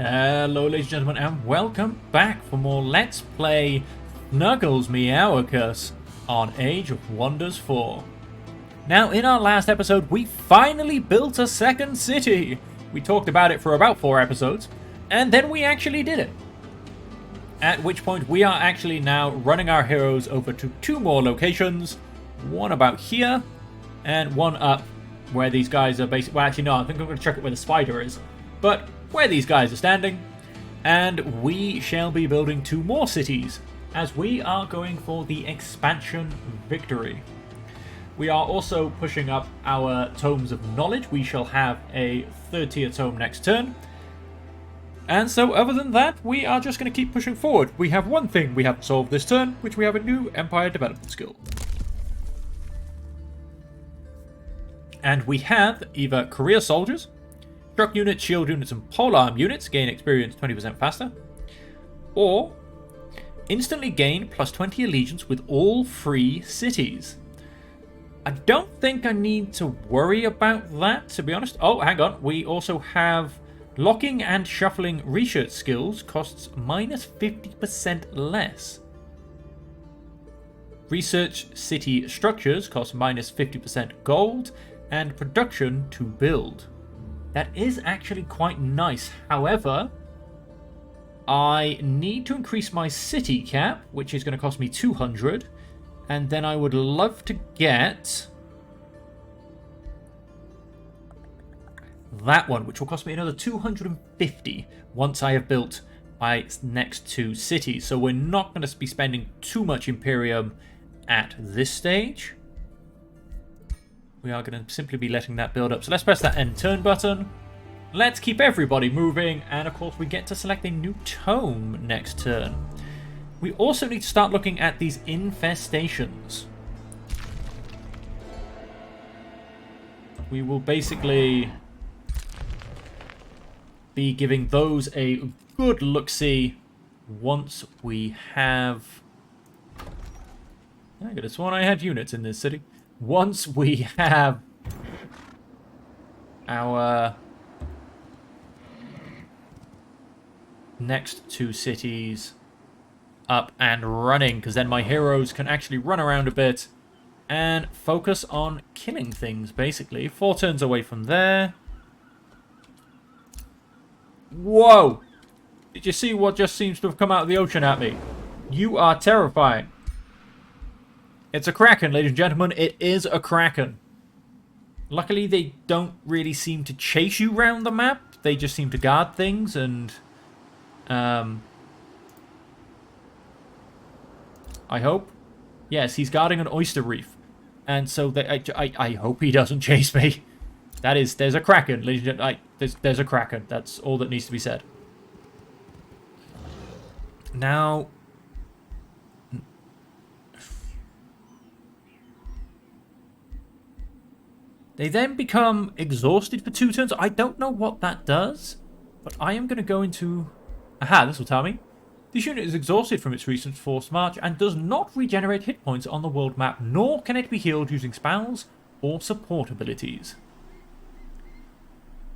Hello ladies and gentlemen, and welcome back for more Let's Play Snuggles Meowicus on Age of Wonders 4. Now, in our last episode, we finally built a second city. We talked about it for about 4 episodes, and then we actually did it. At which point, we are actually now running our heroes over to 2 more locations. One about here, and one up where these guys are basically... Well, actually, no, I think I'm going to check it where the spider is. But where these guys are standing, and we shall be building 2 more cities, as we are going for the expansion victory. We are also pushing up our tomes of knowledge. We shall have a 3rd tier tome next turn. And so other than that, we are just going to keep pushing forward. We have one thing we haven't solved this turn, which we have a new empire development skill. And we have either career soldiers, truck units, shield units, and polearm units gain experience 20% faster, or instantly gain plus 20 allegiance with all 3 cities. I don't think I need to worry about that, to be honest. Oh, hang on. We also have locking and shuffling research skills costs minus 50% less. Research city structures cost minus 50% gold, and production to build. That is actually quite nice. However, I need to increase my city cap, which is going to cost me 200. And then I would love to get that one, which will cost me another 250 once I have built my next 2 cities. So we're not going to be spending too much Imperium at this stage. We are going to simply be letting that build up. So let's press that end turn button. Let's keep everybody moving. And of course, we get to select a new tome next turn. We also need to start looking at these infestations. We will basically be giving those a good look-see once we have... I could have sworn I had units in this city. Once we have our next 2 cities up and running, because then my heroes can actually run around a bit and focus on killing things, basically. 4 turns away from there. Whoa! Did you see what just seems to have come out of the ocean at me? You are terrifying. It's a kraken, ladies and gentlemen. It is a kraken. Luckily, they don't really seem to chase you around the map. They just seem to guard things and... I hope. Yes, he's guarding an oyster reef. And so I hope he doesn't chase me. There's a kraken, ladies and gentlemen. There's a kraken. That's all that needs to be said. Now... They then become exhausted for 2 turns. I don't know what that does, but I am going to go into... Aha, this will tell me. This unit is exhausted from its recent forced march and does not regenerate hit points on the world map, nor can it be healed using spells or support abilities.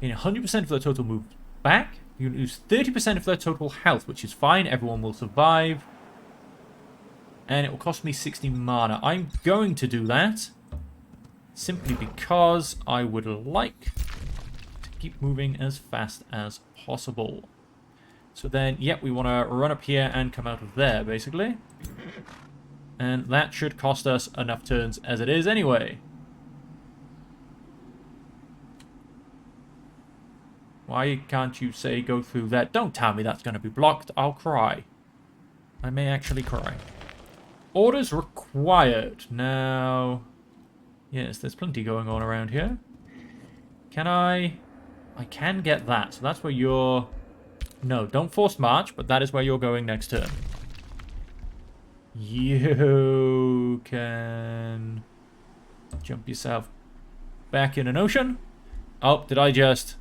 In 100% of their total move back, you lose 30% of their total health, which is fine. Everyone will survive. And it will cost me 60 mana. I'm going to do that. Simply because I would like to keep moving as fast as possible. So then, yep, we want to run up here and come out of there, basically. And that should cost us enough turns as it is anyway. Why can't you say go through that? Don't tell me that's going to be blocked. I'll cry. I may actually cry. Orders required. Now... Yes, there's plenty going on around here. Can I can get that. So that's where you're... No, don't force march, but that is where you're going next turn. You can jump yourself back in an ocean. Oh, did I just...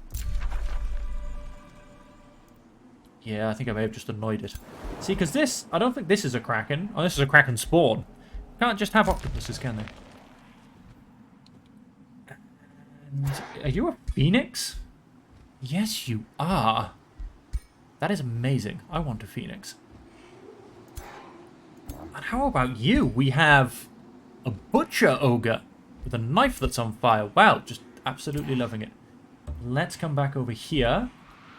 Yeah, I think I may have just annoyed it. See, because this... I don't think this is a kraken. Oh, this is a kraken spawn. Can't just have octopuses, can they? Are you a phoenix? Yes, you are. That is amazing. I want a phoenix. And how about you? We have a butcher ogre with a knife that's on fire. Wow, just absolutely loving it. Let's come back over here.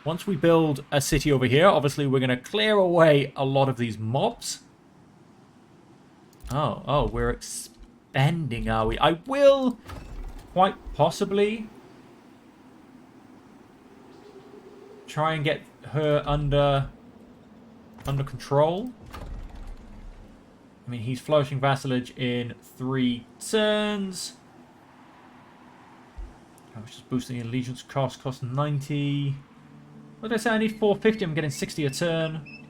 Once we build a city over here, obviously we're going to clear away a lot of these mobs. Oh, we're expanding, are we? I will quite possibly try and get her under control. I mean, he's flourishing vassalage in 3 turns. I was just boosting the allegiance cost 90. What did I say? I need 450. I'm getting 60 a turn.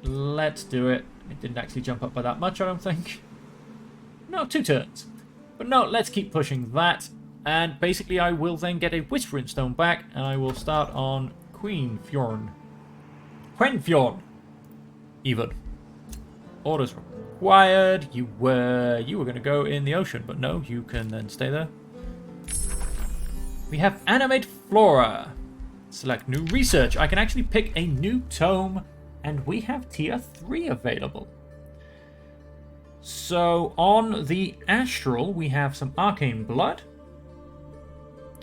Let's do it. It didn't actually jump up by that much, I don't think. No, 2 turns. But no, let's keep pushing that. And basically, I will then get a Whispering Stone back, and I will start on Quenfjorn. Even. Orders required. You were going to go in the ocean, but no, you can then stay there. We have Animate Flora. Select new research. I can actually pick a new tome, and we have tier 3 available. So on the Astral, we have some Arcane Blood,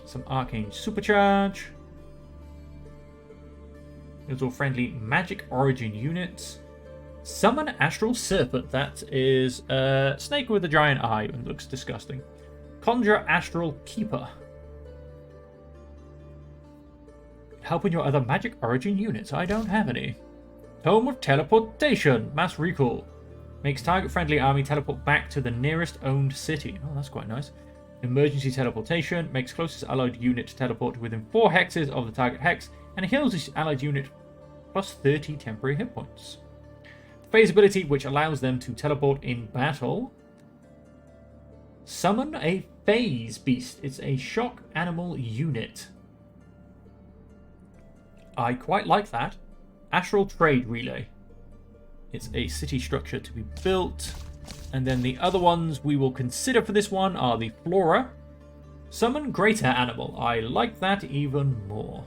some Arcane Supercharge. There's all friendly Magic Origin units. Summon Astral Serpent. That is a snake with a giant eye and looks disgusting. Conjure Astral Keeper. Helping your other Magic Origin units. I don't have any. Tome of Teleportation. Mass Recall. Makes target-friendly army teleport back to the nearest owned city. Oh, that's quite nice. Emergency Teleportation. Makes closest allied unit teleport within 4 hexes of the target hex. And heals this allied unit plus 30 temporary hit points. Phase ability, which allows them to teleport in battle. Summon a Phase Beast. It's a shock animal unit. I quite like that. Astral Trade Relay. It's a city structure to be built. And then the other ones we will consider for this one are the Flora. Summon Greater Animal. I like that even more.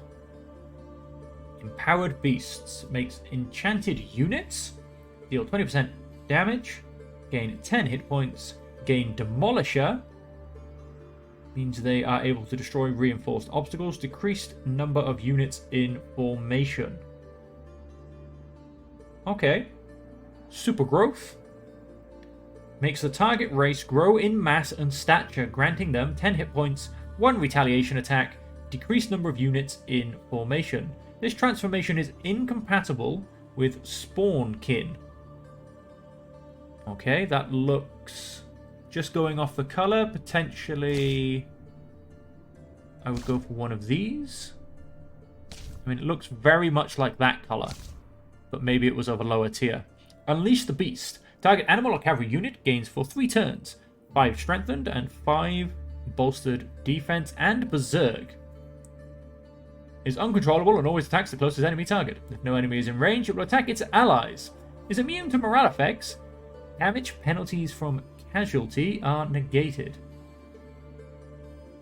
Empowered Beasts. Makes enchanted units deal 20% damage. Gain 10 hit points. Gain Demolisher. Means they are able to destroy reinforced obstacles. Decreased number of units in formation. Okay. Super Growth. Makes the target race grow in mass and stature, granting them 10 hit points, 1 retaliation attack, decreased number of units in formation. This transformation is incompatible with Spawnkin. Okay, that looks... Just going off the color, potentially I would go for one of these. I mean, it looks very much like that color, but maybe it was of a lower tier. Unleash the Beast. Target animal or cavalry unit gains for 3 turns. 5 strengthened and 5 bolstered defense and berserk. Is uncontrollable and always attacks the closest enemy target. If no enemy is in range, it will attack its allies. Is immune to morale effects. Damage penalties from casualty are negated.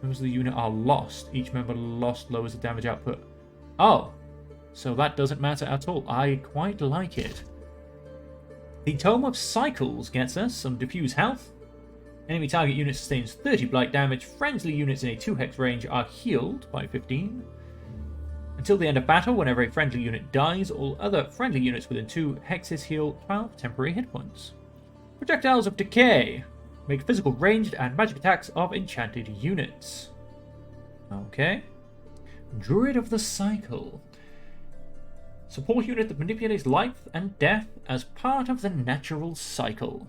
Members of the unit are lost. Each member lost lowers the damage output. Oh, so that doesn't matter at all. I quite like it. The Tome of Cycles gets us some diffuse health. Enemy target unit sustains 30 blight damage. Friendly units in a 2-hex range are healed by 15. Until the end of battle, whenever a friendly unit dies, all other friendly units within 2 hexes heal 12 temporary hit points. Projectiles of Decay. Make physical ranged and magic attacks of enchanted units. Okay. Druid of the Cycle. Support unit that manipulates life and death as part of the natural cycle.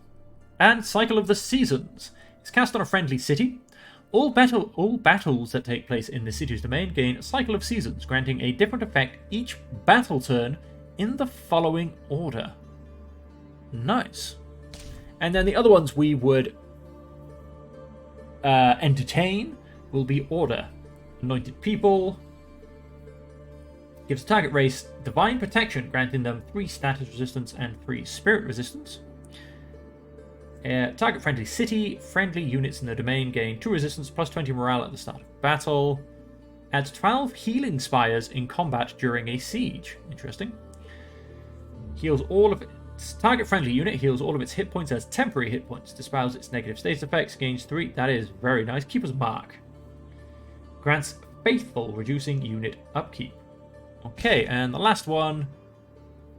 And Cycle of the Seasons. It's cast on a friendly city. All battles that take place in the city's domain gain Cycle of Seasons, granting a different effect each battle turn in the following order. Nice. And then the other ones we would entertain will be Order. Anointed People. Gives the target race Divine Protection, granting them 3 status resistance and 3 spirit resistance. Target friendly city. Friendly units in the domain gain 2 resistance plus 20 morale at the start of battle. Adds 12 healing spires in combat during a siege. Interesting. Heals all of its target friendly unit, heals all of its hit points as temporary hit points, dispels its negative status effects, gains 3. That is very nice. Keeper's Mark. Grants Faithful, reducing unit upkeep. Okay, and the last one.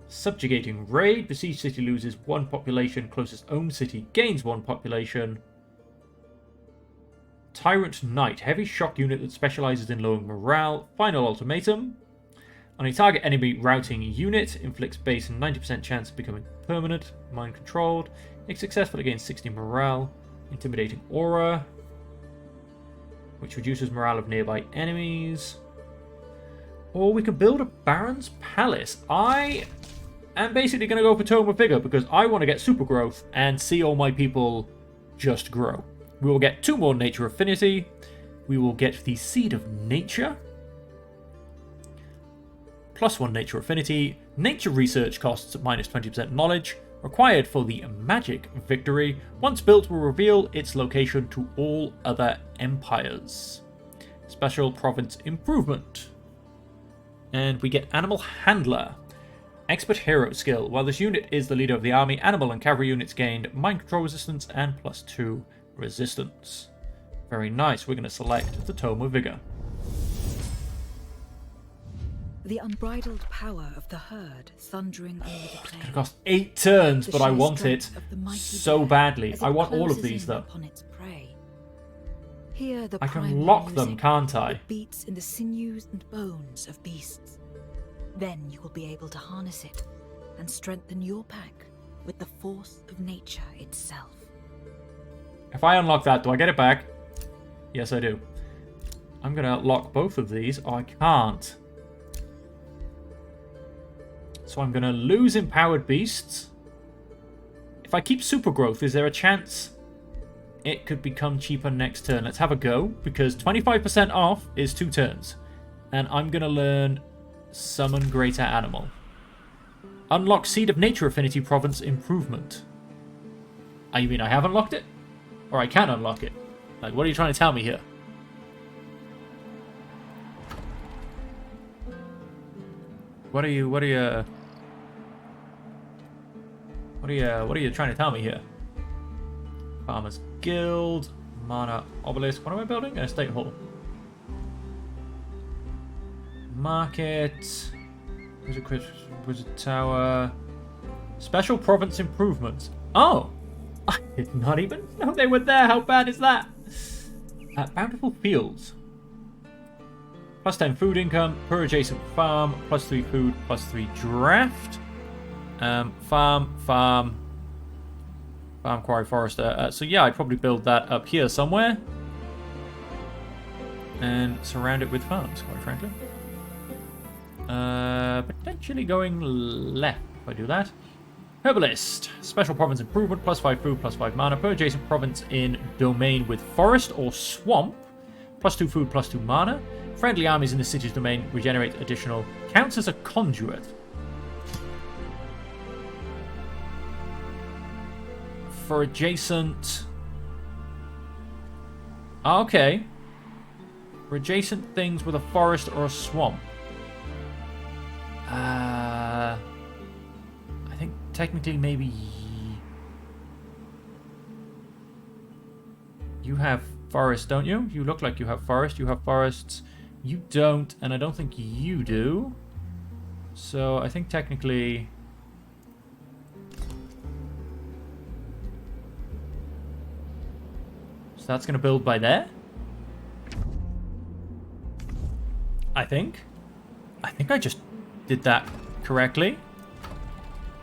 Subjugating Raid. Besieged city loses 1 population. Closest owned city gains 1 population. Tyrant Knight. Heavy shock unit that specializes in lowering morale. Final Ultimatum. On a target enemy routing unit, inflicts base 90% chance of becoming permanent, mind controlled. If successful, it gains 60 morale. Intimidating Aura, which reduces morale of nearby enemies. Or we could build a Baron's Palace. I am basically going to go for Tome of Vigor because I want to get super growth and see all my people just grow. We will get 2 more Nature Affinity. We will get the Seed of Nature. +1 Nature Affinity. Nature Research costs minus 20% knowledge. Required for the Magic Victory. Once built, will reveal its location to all other empires. Special Province Improvement. And we get Animal Handler. Expert Hero skill. While this unit is the leader of the army, animal and cavalry units gained mind control resistance and +2 resistance. Very nice. We're going to select the Tome of Vigor. The unbridled power of the herd thundering over the plain. It's going to cost 8 turns, but I want it so badly. I want all of these, though. Hear the I can lock them, can't I? It beats in the sinews and bones of beasts. Then you will be able to harness it and strengthen your pack with the force of nature itself. If I unlock that, do I get it back? Yes, I do. I'm going to lock both of these. Oh, I can't. So I'm going to lose Empowered Beasts. If I keep Super Growth, is there a chance it could become cheaper next turn? Let's have a go, because 25% off is 2 turns. And I'm going to learn Summon Greater Animal. Unlock Seed of Nature Affinity Province Improvement. You mean I haven't unlocked it? Or I can unlock it? Like, what are you trying to tell me here? What are you trying to tell me here? Farmers Guild, Mana Obelisk. What am I building? An estate hall. Market. Wizard Tower. Special province improvements. Oh! I did not even know they were there. How bad is that? Bountiful Fields. +10 food income per adjacent farm. +3 food, +3 draft. Farm, quarry, forester. So yeah, I'd probably build that up here somewhere. And surround it with farms, quite frankly. Potentially going left if I do that. Herbalist. Special province improvement. +5 food, +5 mana per adjacent province in domain with forest or swamp. +2 food, +2 mana. Friendly armies in the city's domain regenerate additional. Counts as a conduit. For adjacent... Okay. For adjacent things with a forest or a swamp. I think technically maybe... You have forest, don't you? You look like you have forest. You have forests. You don't, and I don't think you do. So I think technically... So that's going to build by there? I think I just did that correctly.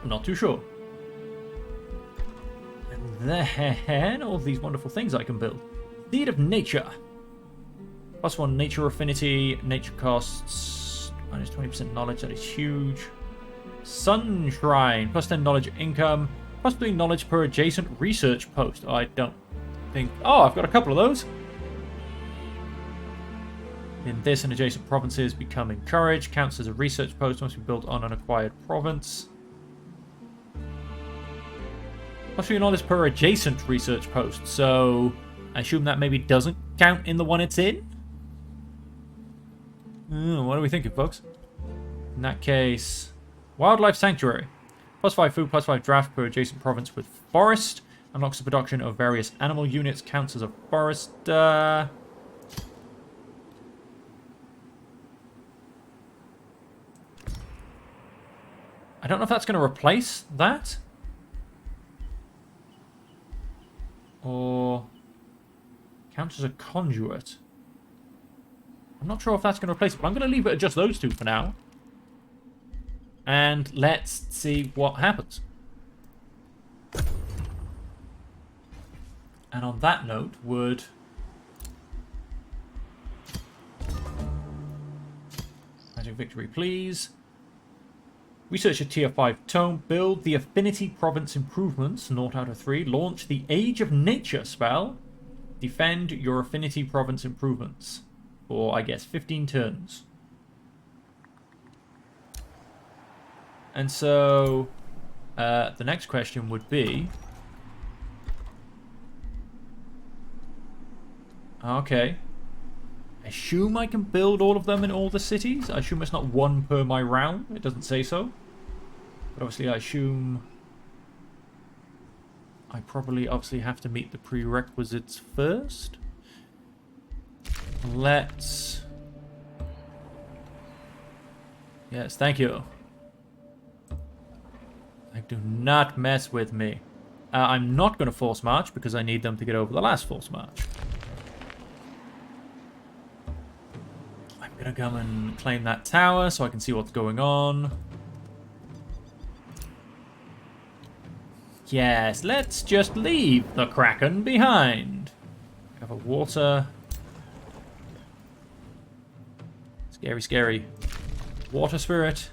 I'm not too sure. And then all these wonderful things I can build. Seed of Nature. +1 Nature Affinity. Nature costs minus 20% knowledge. That is huge. Sun Shrine. +10 knowledge income. +3 knowledge per adjacent research post. I don't think... Oh, I've got a couple of those. In this and adjacent provinces become encouraged. Counts as a research post. Must be built on an acquired province. +3 knowledge per adjacent research post. So I assume that maybe doesn't count in the one it's in. What are we thinking, folks? In that case, Wildlife Sanctuary. +5 food, +5 draft per adjacent province with forest. Unlocks the production of various animal units. Counts as a forester. I don't know if that's going to replace that. Or counts as a conduit. I'm not sure if that's going to replace it, but I'm going to leave it at just those two for now. And let's see what happens. And on that note, would... Magic victory, please. Research a tier 5 tome. Build the Affinity Province Improvements, 0 out of 3. Launch the Age of Nature spell. Defend your Affinity Province Improvements. For, I guess, 15 turns. And so, the next question would be... Okay. I assume I can build all of them in all the cities. I assume it's not one per my round. It doesn't say so. But obviously I assume... I probably obviously have to meet the prerequisites first. Let's... Yes, thank you. Like, do not mess with me. I'm not going to force march because I need them to get over the last force march. I'm going to come and claim that tower so I can see what's going on. Yes, let's just leave the Kraken behind. We have a water. Scary, scary. Water spirit.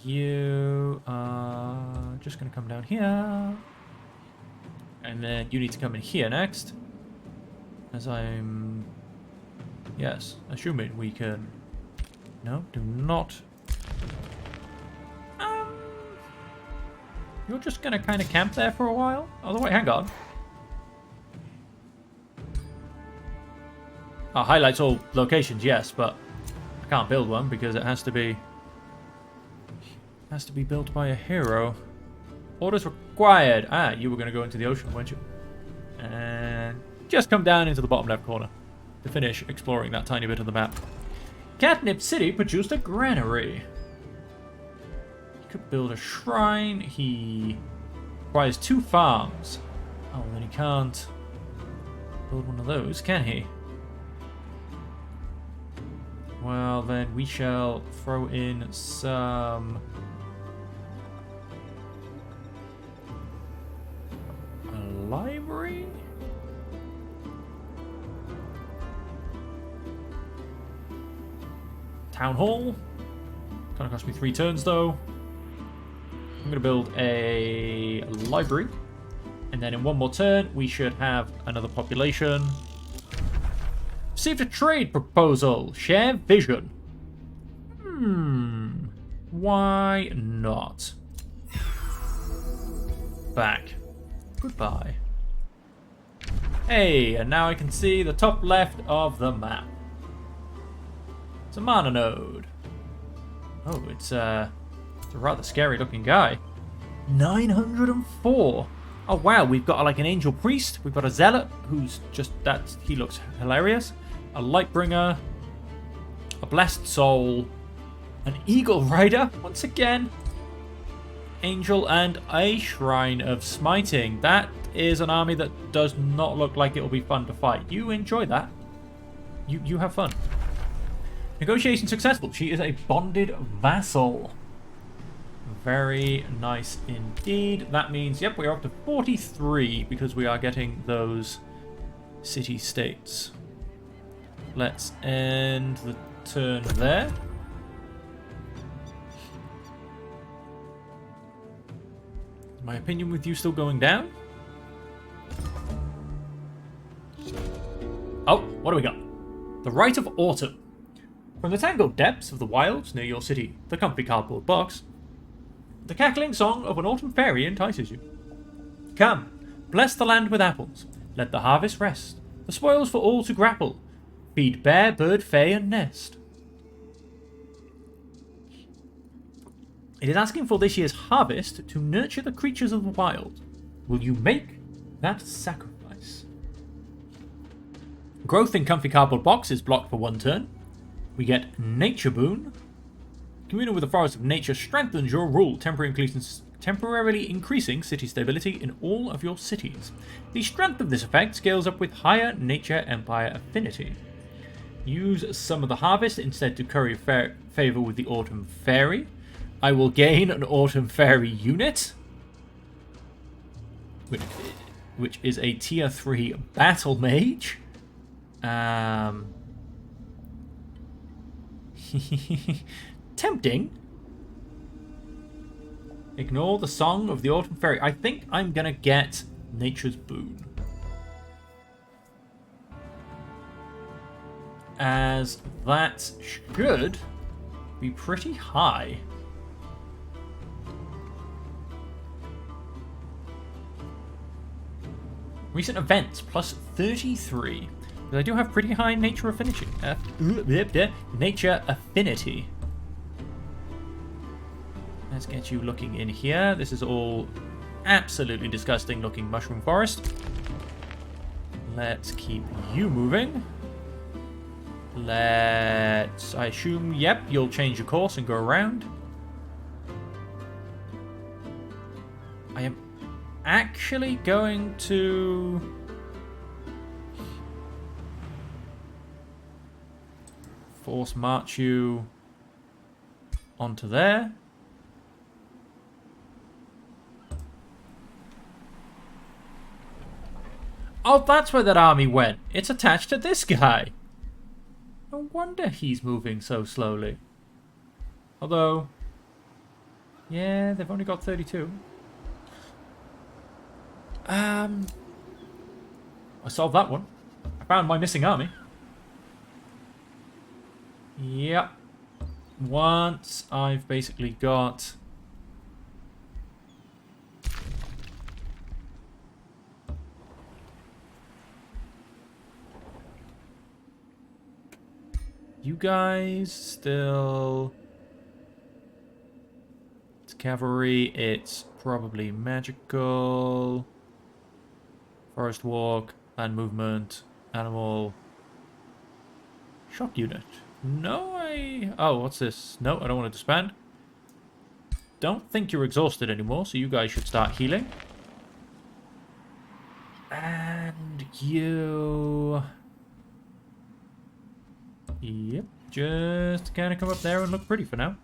You are just going to come down here. And then you need to come in here next. As I'm... Yes, assuming we can... No, do not... You're just going to kind of camp there for a while? Oh, wait, hang on. Highlights all locations, yes, but I can't build one because it has to be built by a hero. Orders required. Ah, you were going to go into the ocean, weren't you? And just come down into the bottom left corner to finish exploring that tiny bit of the map. Catnip City produced a granary. Could build a shrine. He requires 2 farms. Oh, then he can't build one of those, can he? Well, then we shall throw in some... A library? Town hall? Gonna cost me 3 turns, though. I'm going to build a library. And then in one more turn, we should have another population. Received a trade proposal. Share vision. Why not? Back. Goodbye. Hey, and now I can see the top left of the map. It's a mana node. Oh, it's a rather scary looking guy. 904. Oh wow, we've got like an angel priest. We've got a zealot who's just that. He looks hilarious. A lightbringer, a blessed soul, an eagle rider once again, angel, and a shrine of smiting. That is an army that does not look like it will be fun to fight. You enjoy that. You have fun. Negotiation successful. She is a bonded vassal. Very nice indeed. That means, yep, we're up to 43 because we are getting those city-states. Let's end the turn there. Is my opinion with you still going down? Oh, what do we got? The Rite of Autumn. From the tangled depths of the wilds near your city, the comfy cardboard box, the cackling song of an autumn fairy entices you. Come, bless the land with apples. Let the harvest rest. The spoils for all to grapple. Feed bear, bird, fay, and nest. It is asking for this year's harvest to nurture the creatures of the wild. Will you make that sacrifice? Growth in comfy cardboard box is blocked for 1 turn. We get Nature Boon. Communing with the Forest of Nature strengthens your rule, temporarily increasing city stability in all of your cities. The strength of this effect scales up with higher Nature Empire affinity. Use some of the harvest instead to curry favor with the Autumn Fairy. I will gain an Autumn Fairy unit, which is a tier 3 battle mage. Tempting. Ignore the song of the Autumn Fairy. I think I'm going to get Nature's Boon, as that should be pretty high. Recent events, plus 33. But I do have pretty high nature affinity. Nature affinity. Let's get you looking in here. This is all absolutely disgusting looking mushroom forest. Let's keep you moving. Let's, I assume, yep, you'll change your course and go around. I am actually going to force march you onto there. Oh, that's where that army went. It's attached to this guy. No wonder he's moving so slowly. Although, yeah, they've only got 32. I solved that one. I found my missing army. Yep. Once I've basically got... You guys still... It's cavalry, it's probably magical... Forest walk, land movement, animal... Shock unit. No, oh, what's this? No, I don't want to disband. Don't think you're exhausted anymore, so you guys should start healing. And you... Yep, just kind of come up there and look pretty for now.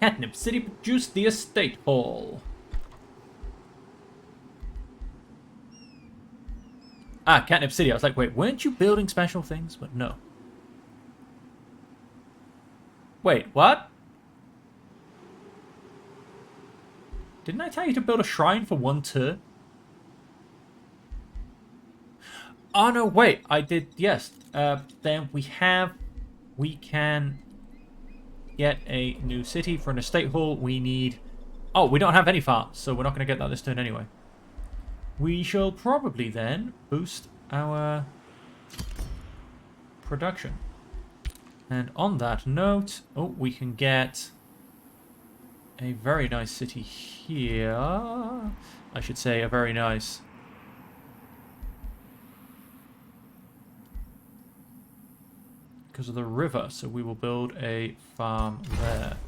Catnip City produced the estate hall. Ah, Catnip City. I was like, wait, weren't you building special things? But no. Wait, what? Didn't I tell you to build a shrine for 1 turn? Oh, no, wait. I did, yes. Then we can get a new city for an estate hall. We need... Oh, we don't have any farms, so we're not going to get that this turn anyway. We shall probably then boost our production. And on that note, oh, we can get a very nice city here. I should say a very nice... because of the river, so we will build a farm there.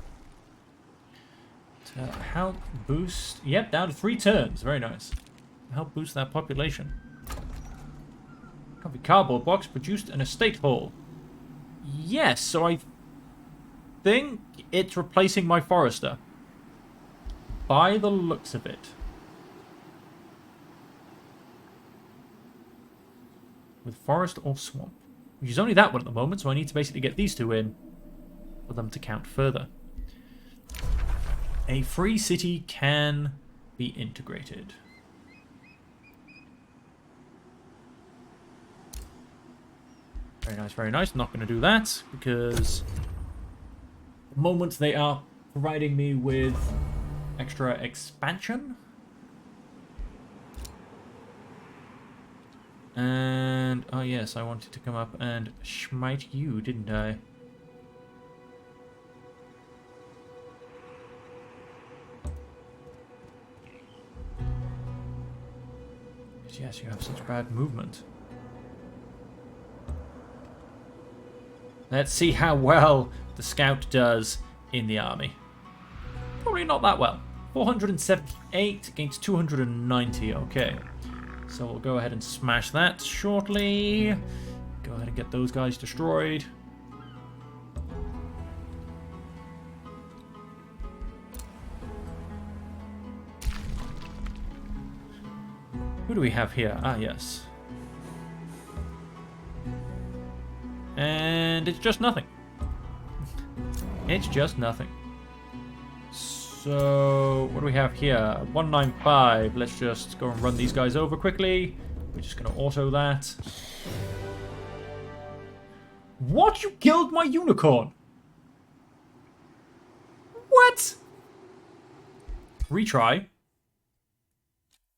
To help boost... Yep, down to 3 turns. Very nice. Help boost that population. Comfy cardboard box produced an estate hall. Yes, so I think it's replacing my forester. By the looks of it. With forest or swamp. Which is only that one at the moment, so I need to basically get these 2 in for them to count further. A free city can be integrated. Very nice, very nice. Not going to do that because the moment they are providing me with extra expansion. And, oh yes, I wanted to come up and smite you, didn't I? Yes, you have such bad movement. Let's see how well the scout does in the army. Probably not that well. 478 against 290. Okay. So we'll go ahead and smash that shortly. Go ahead and get those guys destroyed. Who do we have here? Ah, yes. And it's just nothing. It's just nothing. So, what do we have here? 195. Let's just go and run these guys over quickly. We're just going to auto that. What? You killed my unicorn? What? Retry.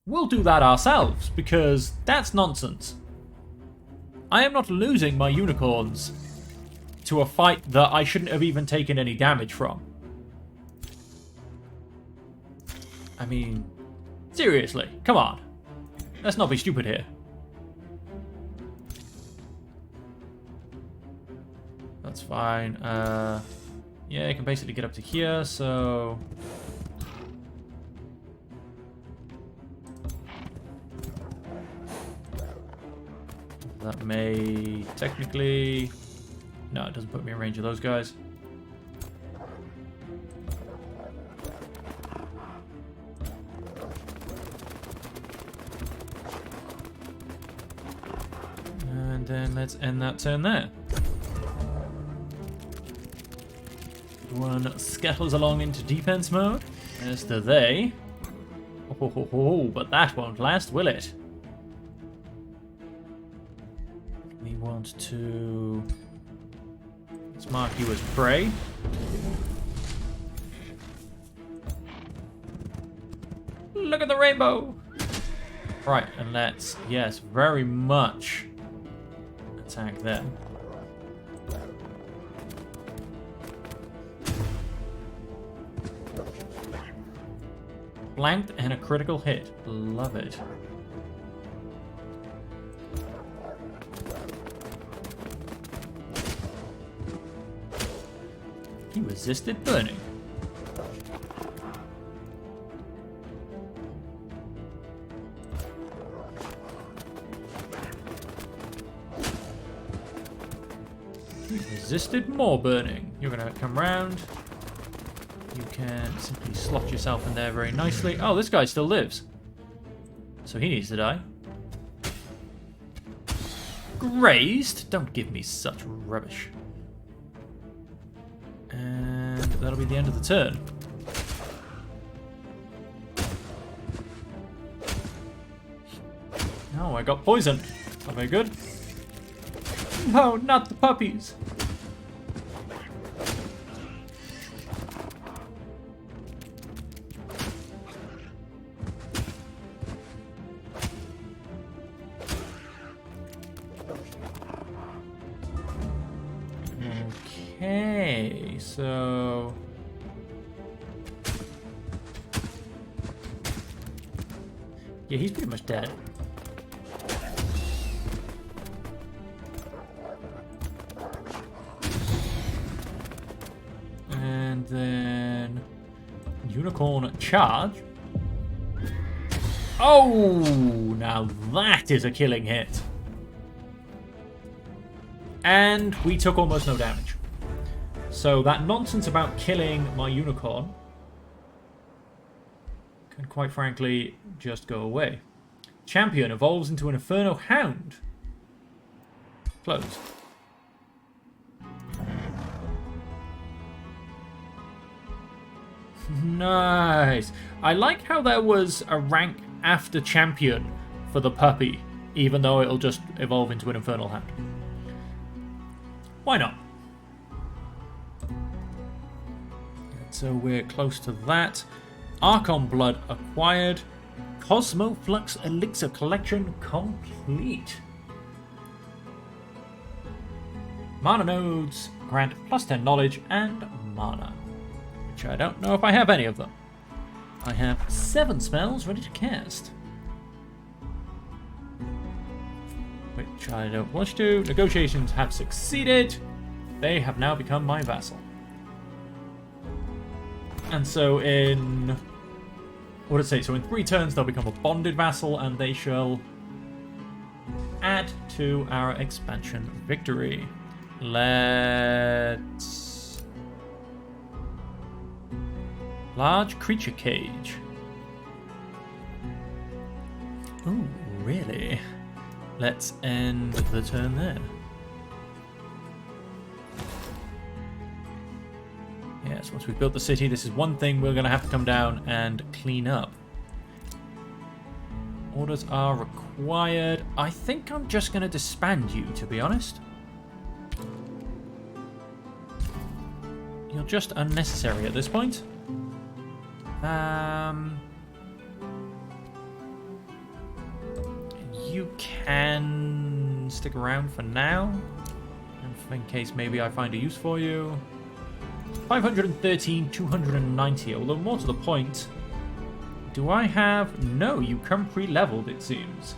We'll do that ourselves, because that's nonsense. I am not losing my unicorns to a fight that I shouldn't have even taken any damage from. I mean, seriously, come on. Let's not be stupid here. That's fine. Yeah, you can basically get up to here, so... That may technically... No, it doesn't put me in range of those guys. And then let's end that turn there. One scuttles along into defense mode. As do they. Oh, but that won't last, will it? We want to... Let's mark you as prey. Look at the rainbow! Right, and let's, yes, very much attack them. Blanked and a critical hit. Love it. He resisted burning. He resisted more burning. You're going to come round. You can simply slot yourself in there very nicely. Oh, this guy still lives. So he needs to die. Grazed? Don't give me such rubbish. And that'll be the end of the turn. Oh, I got poisoned. Not very good. No, not the puppies. Okay, so... Yeah, he's pretty much dead. And then... Unicorn charge. Oh! Now that is a killing hit. And we took almost no damage. So that nonsense about killing my unicorn can quite frankly just go away. Champion evolves into an Inferno Hound. Close. Nice. I like how there was a rank after champion for the puppy, even though it'll just evolve into an Infernal Hound. Why not? So we're close to that. Archon Blood acquired. Cosmoflux Elixir Collection complete. Mana nodes grant +10 knowledge and mana, which I don't know if I have any of them. I have 7 spells ready to cast. which I don't wish to. Negotiations have succeeded. They have now become my vassal. And so in... what did it say? So in 3 turns they'll become a bonded vassal and they shall add to our expansion victory. Let's... large creature cage. Ooh, really? Let's end the turn there. Yes, once we've built the city, this is one thing we're going to have to come down and clean up. Orders are required. I think I'm just going to disband you, to be honest. You're just unnecessary at this point. You can stick around for now, in case maybe I find a use for you. 513, 290, although more to the point, do I have... no, you come pre-leveled, it seems.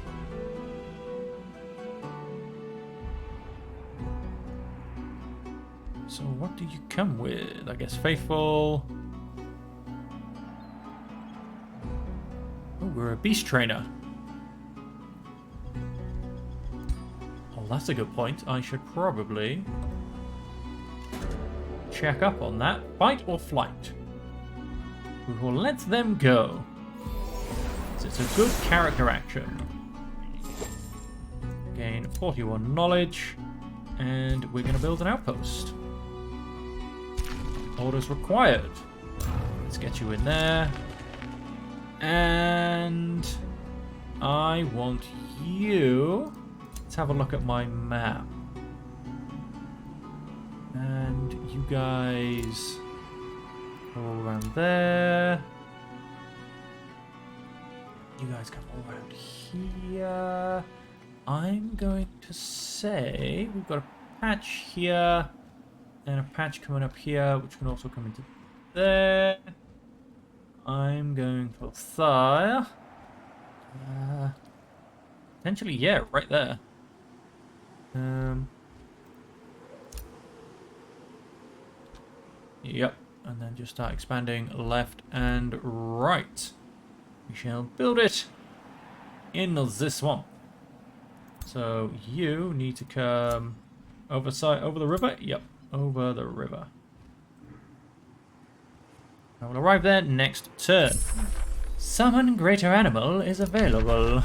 So what do you come with? I guess Faithful. Oh, we're a beast trainer. Oh, that's a good point. I should probably check up on that. Fight or flight? We will let them go. It's a good character action. Gain 41 knowledge. And we're going to build an outpost. Orders required. Let's get you in there. And I want you... let's have a look at my map. And you guys all around there. You guys come all around here. I'm going to say we've got a patch here and a patch coming up here, which can also come into there. I'm going to fire. Potentially, yeah, right there. Yep, and then just start expanding left and right. We shall build it in this one. So you need to come over the river? Yep, over the river. I will arrive there next turn. Summon greater animal is available.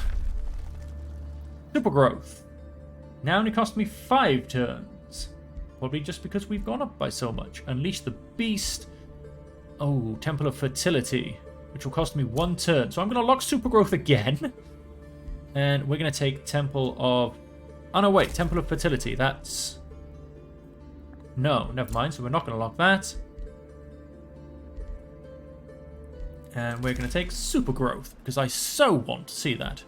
Super growth. Now only cost me 5 turns. Probably just because we've gone up by so much. Unleash the beast. Oh, Temple of Fertility, which will cost me 1 turn. So I'm going to lock super growth again. And we're going to take Temple of... oh no, wait. Temple of Fertility. That's... no, never mind. So we're not going to lock that. And we're going to take super growth, because I so want to see that.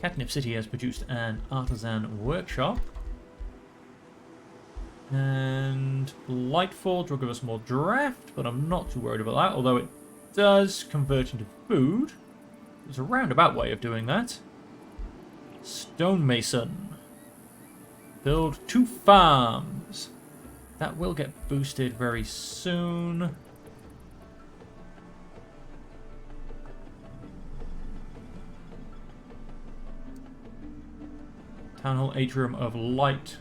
Catnip City has produced an artisan workshop. And Lightforge will give us more draft, but I'm not too worried about that, although it does convert into food. There's a roundabout way of doing that. Stonemason. Build 2 farms. That will get boosted very soon. Town Hall Atrium of Light.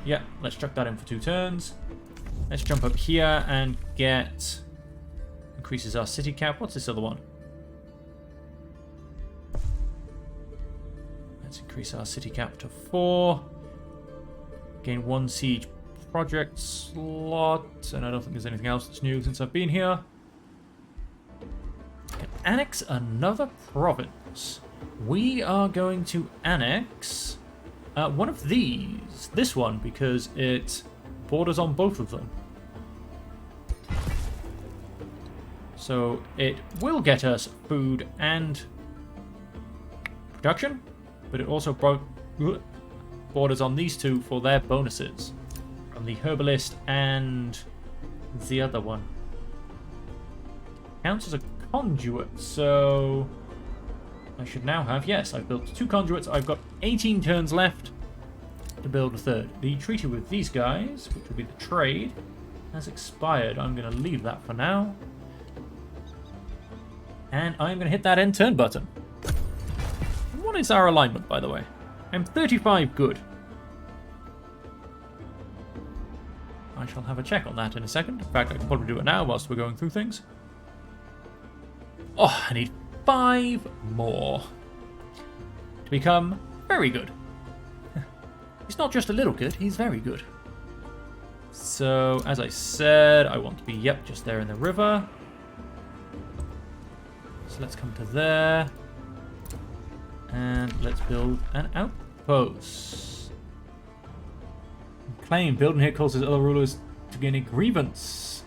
Yeah, let's chuck that in for 2 turns. Let's jump up here and get... increases our city cap. What's this other one? Let's increase our city cap to 4. Gain 1 siege project slot. And I don't think there's anything else that's new since I've been here. Can annex another province. We are going to annex one of these. This one, because it borders on both of them. So it will get us food and production, but it also borders on these 2 for their bonuses. From the herbalist and the other one. Counts as a conduit, so I should now have, yes, I've built 2 conduits. I've got 18 turns left to build a third. The treaty with these guys, which will be the trade, has expired. I'm going to leave that for now. And I'm going to hit that end turn button. What is our alignment, by the way? I'm 35 good. I shall have a check on that in a second. In fact, I can probably do it now whilst we're going through things. Oh, I need 5 more to become very good. He's not just a little good, he's very good. So, as I said, I want to be, yep, just there in the river. So let's come to there. And let's build an outpost. Claim, building here causes other rulers to gain a grievance.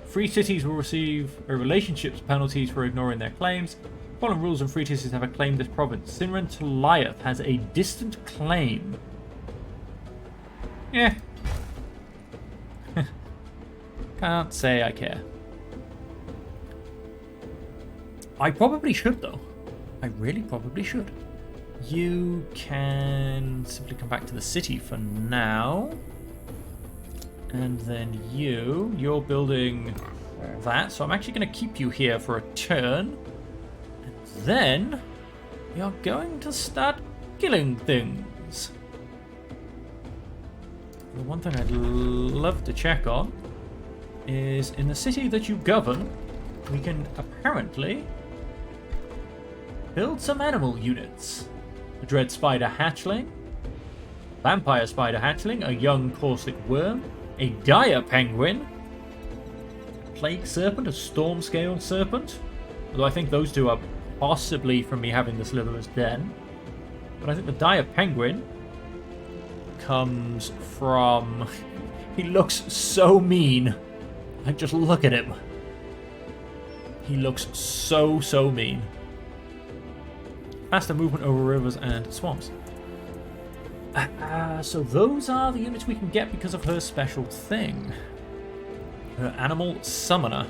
Free cities will receive a relationships penalties for ignoring their claims. Following rules and free cities have acclaimed this province. Sinran Toliath has a distant claim. Yeah. Can't say I care. I probably should, though. I really probably should. You can simply come back to the city for now. And then you're building that. So I'm actually going to keep you here for a turn. And then you're going to start killing things. The one thing I'd love to check on is in the city that you govern, we can apparently build some animal units. A dread spider hatchling, vampire spider hatchling, a young caustic worm, a dire penguin, a plague serpent, a storm scale serpent. Although I think those two are possibly from me having the Slitherous Den. But I think the dire penguin comes from... He looks so mean. Like, just look at him. He looks so mean. Faster movement over rivers and swamps. So those are the units we can get because of her special thing. Her animal summoner.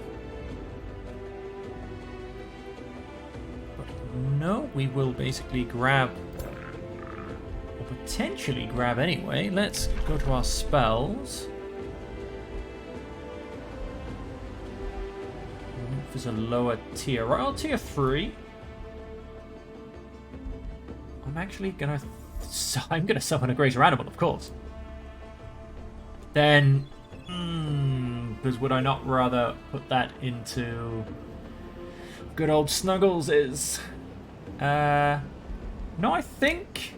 But no, we will basically grab, or potentially grab anyway. Let's go to our spells. There's a lower tier. Right, on tier 3. I'm actually gonna summon a greater animal, of course. Then, because would I not rather put that into good old Snuggles? Is no, I think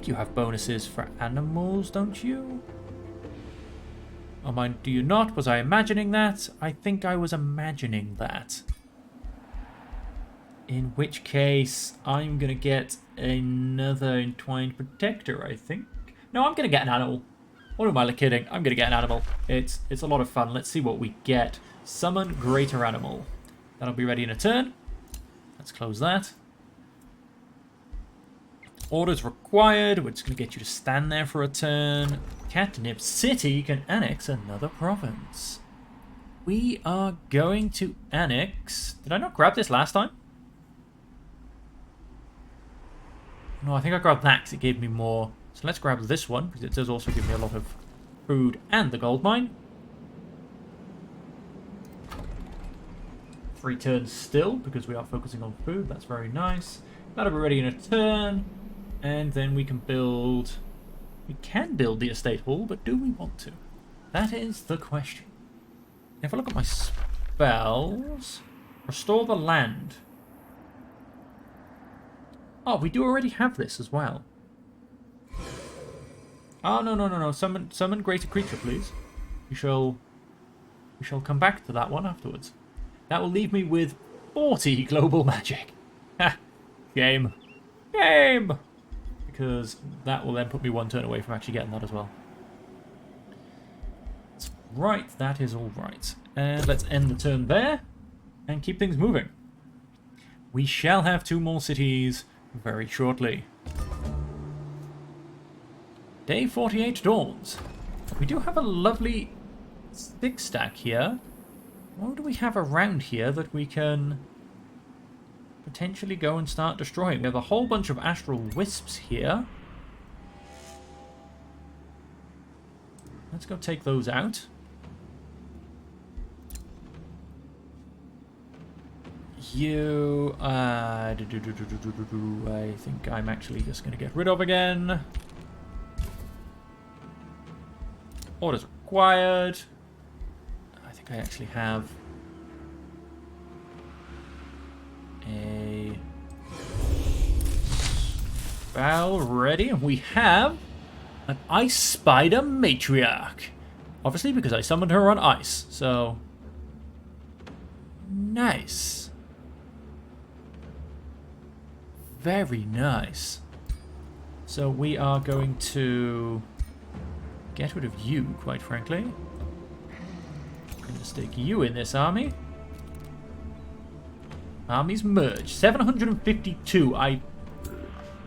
you have bonuses for animals, don't you? Oh, mine, do you not? Was I imagining that? I think I was imagining that. In which case, I'm going to get another Entwined Protector, I think. No, I'm going to get an animal. What am I kidding? I'm going to get an animal. It's a lot of fun. Let's see what we get. Summon Greater Animal. That'll be ready in a turn. Let's close that. Orders required. We're just going to get you to stand there for a turn. Catnip City can annex another province. We are going to annex... Did I not grab this last time? No, I think I grabbed that because it gave me more. So let's grab this one, because it does also give me a lot of food and the gold mine. 3 turns still, because we are focusing on food. That's very nice. That'll be ready in a turn. And then we can build... We can build the estate hall, but do we want to? That is the question. If I look at my spells... Restore the land. Oh, we do already have this as well. Oh, no. Summon greater creature, please. We shall come back to that one afterwards. That will leave me with 40 global magic. Ha! Game. Because that will then put me 1 turn away from actually getting that as well. That's right, that is all right. And let's end the turn there and keep things moving. We shall have 2 more cities very shortly. Day 48 dawns. We do have a lovely 6 stack here. What do we have around here that we can potentially go and start destroying? We have a whole bunch of astral wisps here. Let's go take those out. You, I think I'm actually just going to get rid of again. Orders required. I think I actually have a spell ready. We have an Ice Spider Matriarch. Obviously because I summoned her on ice, so nice. Very nice. So we are going to get rid of you, quite frankly. I'm going to stick you in this army. Armies merge. 752.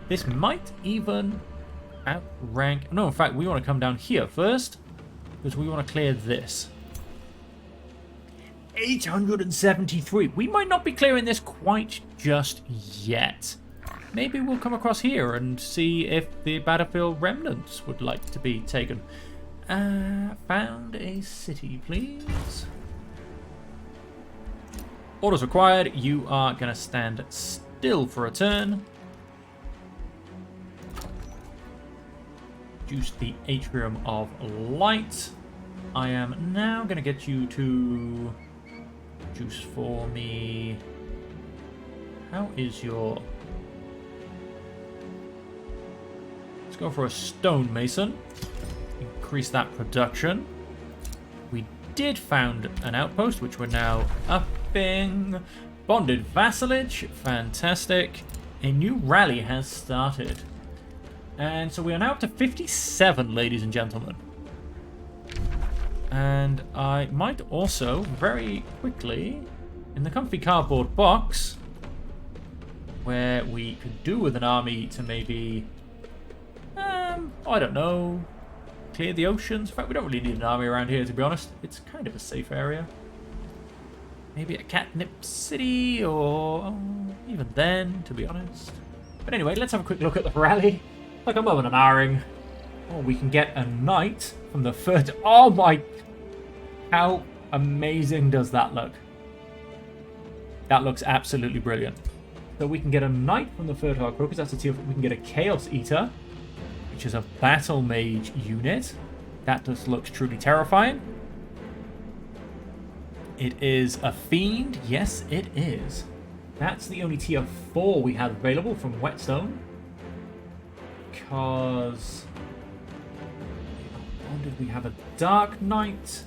This might even outrank... No, in fact, we want to come down here first, because we want to clear this. 873. We might not be clearing this quite just yet. Maybe we'll come across here and see if the battlefield remnants would like to be taken. Found a city, please. Orders required. You are going to stand still for a turn. Juice the Atrium of Light. I am now going to get you to juice for me. How is your... Let's go for a stonemason. Increase that production. We did found an outpost, which we're now upping. Bonded vassalage. Fantastic. A new rally has started. And so we are now up to 57, ladies and gentlemen. And I might also, very quickly, in the comfy cardboard box, where we could do with an army to maybe... I don't know, clear the oceans. In fact, we don't really need an army around here, to be honest. It's kind of a safe area. Maybe a catnip city, or even then, to be honest. But anyway, let's have a quick look at the rally. Like a moment of ahhing. Oh, we can get a knight from the third. Oh my! How amazing does that look? That looks absolutely brilliant. So we can get a knight from the third hard crocus. That's a tier. We can get a chaos eater, which is a battle mage unit. That just looks truly terrifying. It is a fiend. Yes, it is. That's the only tier 4 we have available from Whetstone. Because... did we have a Dark Knight?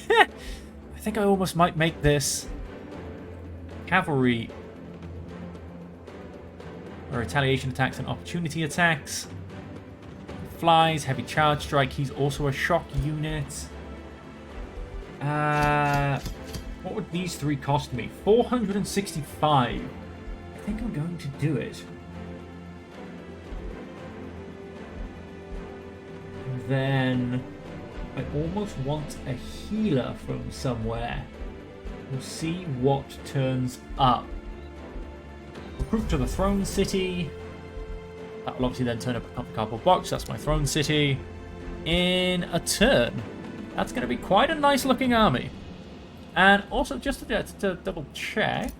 I think I almost might make this cavalry or retaliation attacks and opportunity attacks. Flies, heavy charge strike. He's also a shock unit. What would these 3 cost me? 465. I think I'm going to do it. And then I almost want a healer from somewhere. We'll see what turns up. Recruit to the Throne City. That will obviously then turn up a cardboard box. That's my Throne City. In a turn. That's going to be quite a nice looking army. And also, just to double check,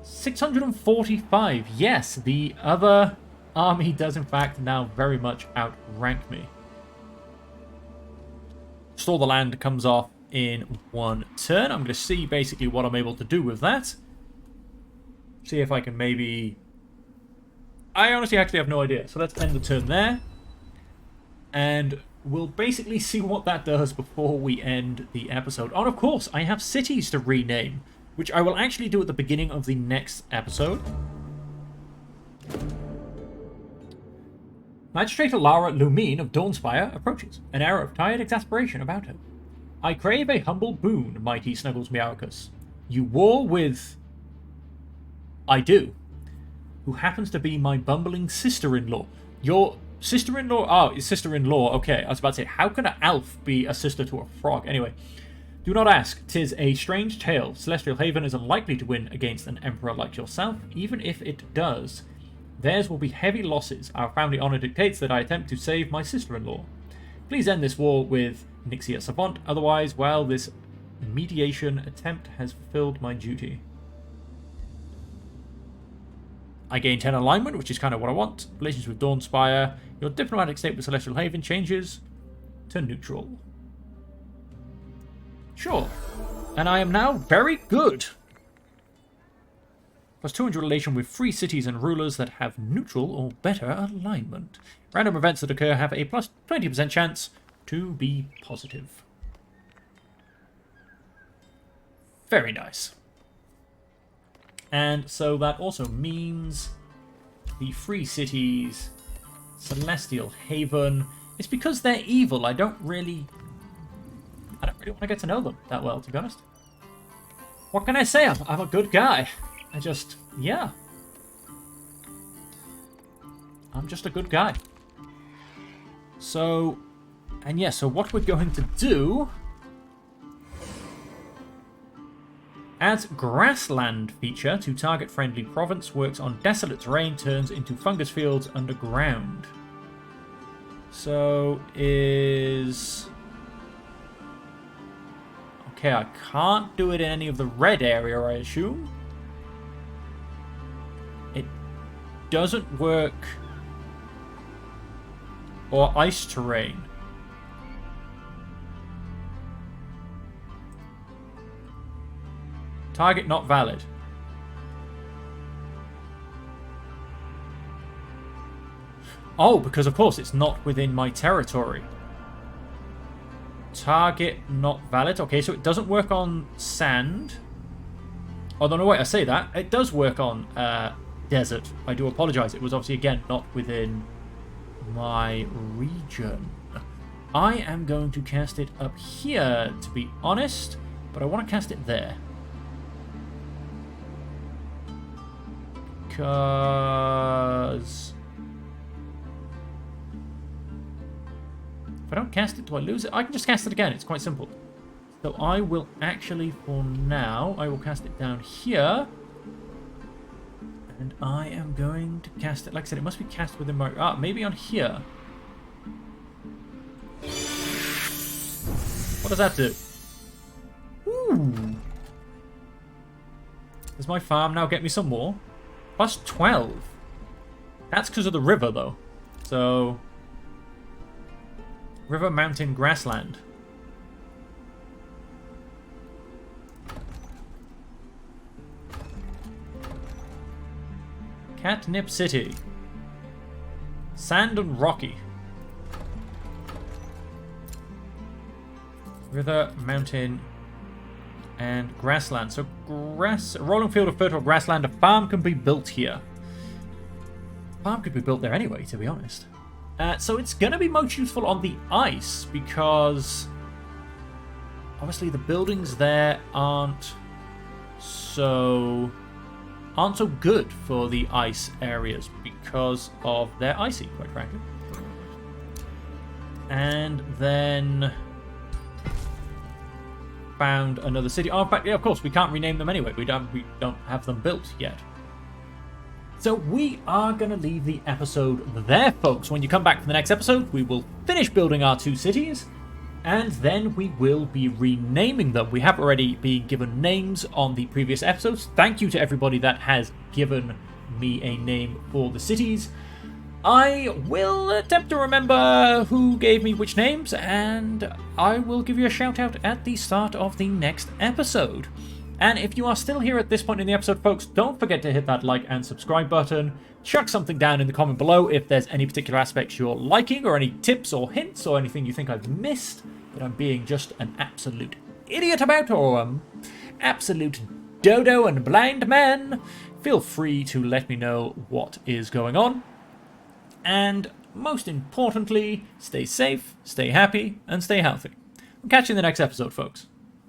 645. Yes, the other army does in fact now very much outrank me. Store the Land comes off in 1 turn. I'm going to see basically what I'm able to do with that. See if I can maybe... I honestly actually have no idea. So let's end the turn there. And we'll basically see what that does before we end the episode. And of course, I have cities to rename, which I will actually do at the beginning of the next episode. Magistrate Alara Lumine of Dawnspire approaches, an air of tired exasperation about her. I crave a humble boon, mighty Snuggles Meowicus. You war with... I do. Who happens to be my bumbling sister-in-law. Your Sister-in-law. Oh, it's sister-in-law. Okay, I was about to say, how can an elf be a sister to a frog? Anyway, do not ask. 'Tis a strange tale. Celestial Haven is unlikely to win against an emperor like yourself. Even if it does, theirs will be heavy losses. Our family honor dictates that I attempt to save my sister-in-law. Please end this war with Nixia Savant. Otherwise, well, this mediation attempt has fulfilled my duty. I gain 10 alignment, which is kind of what I want. Relations with Dawnspire. Your diplomatic state with Celestial Haven changes to neutral. Sure. And I am now very good. Plus 200 relation with free cities and rulers that have neutral or better alignment. Random events that occur have a plus 20% chance to be positive. Very nice. And so that also means the free cities, Celestial Haven. It's because they're evil. I don't really want to get to know them that well, to be honest. What can I say? I'm a good guy. Yeah. I'm just a good guy. So, and yeah, so what we're going to do... Adds grassland feature to target friendly province, works on desolate terrain, turns into fungus fields underground. So is... Okay, I can't do it in any of the red area, I assume. It doesn't work... Or ice terrain. Target not valid. Oh, because of course it's not within my territory. Target not valid. Okay, so it doesn't work on sand. Oh, no, wait, I say that. It does work on desert. I do apologize. It was obviously, again, not within my region. I am going to cast it up here, to be honest, but I want to cast it there. Because if I don't cast it, do I lose it? I can just cast it again. It's quite simple. So I will actually, for now, I will cast it down here. And I am going to cast it. Like I said, it must be cast within my... Ah, maybe on here. What does that do? Ooh. Does my farm now get me some more? Plus 12. That's because of the river, though. So... River, mountain, grassland. Catnip City. Sand and rocky. River, mountain, and grassland. So a rolling field of fertile grassland. A farm can be built here. A farm could be built there anyway, to be honest. So it's going to be most useful on the ice because obviously the buildings there aren't so good for the ice areas because of they're icy, quite frankly. And then found another city. Oh, in fact, yeah, of course, we can't rename them anyway. We don't have them built yet. So we are going to leave the episode there, folks. When you come back for the next episode, we will finish building our two cities, and then we will be renaming them. We have already been given names on the previous episodes. Thank you to everybody that has given me a name for the cities. I will attempt to remember who gave me which names, and I will give you a shout out at the start of the next episode. And if you are still here at this point in the episode, folks, don't forget to hit that like and subscribe button. Chuck something down in the comment below if there's any particular aspects you're liking, or any tips or hints or anything you think I've missed that I'm being just an absolute idiot about, or absolute dodo and blind man. Feel free to let me know what is going on. And most importantly, stay safe, stay happy, and stay healthy. I'll catch you in the next episode, folks.